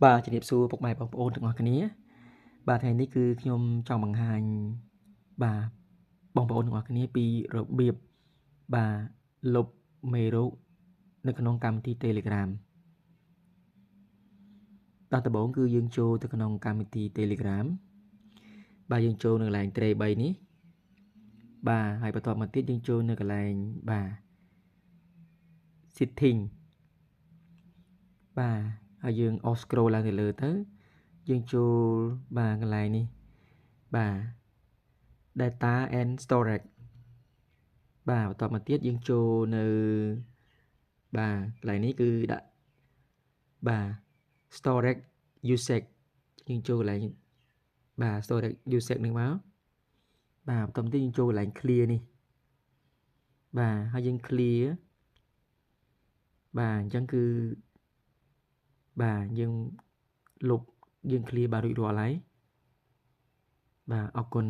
បាទជំរាបសួរពុកម៉ែបងប្អូនទាំងអស់គ្នាបាទថ្ងៃនេះគឺខ្ញុំចង់បង្ហាញបាទបងប្អូនទាំងអស់គ្នាពីរបៀបបាទលុបមេរោគនៅក្នុងកម្មវិធី Telegram ដល់ដំបូងគឺយើងចូលទៅក្នុងកម្មវិធី Telegram បាទយើងចូលនៅកន្លែង Tray 3នេះបាទហើយបន្ទាប់មកទៀតយើងចូលនៅកន្លែងបាទ Setting បាទហើយយើងអស់ scroll ឡើងទៅលើទៅយើងចូលបាទកន្លែងនេះបាទ data and storage បាទបន្ទាប់មកទៀតយើងចូលនៅបាទកន្លែងនេះគឺដាក់បាទ storage usage យើងចូលកន្លែងបាទ storage usage នេះមកបាទបន្ទាប់ទៀតយើងចូលកន្លែង clear នេះបាទហើយយើង clear បាទអញ្ចឹងគឺបាទយើងលុបយើង clear បាទរួចរាល់ហើយបាទអរគុណ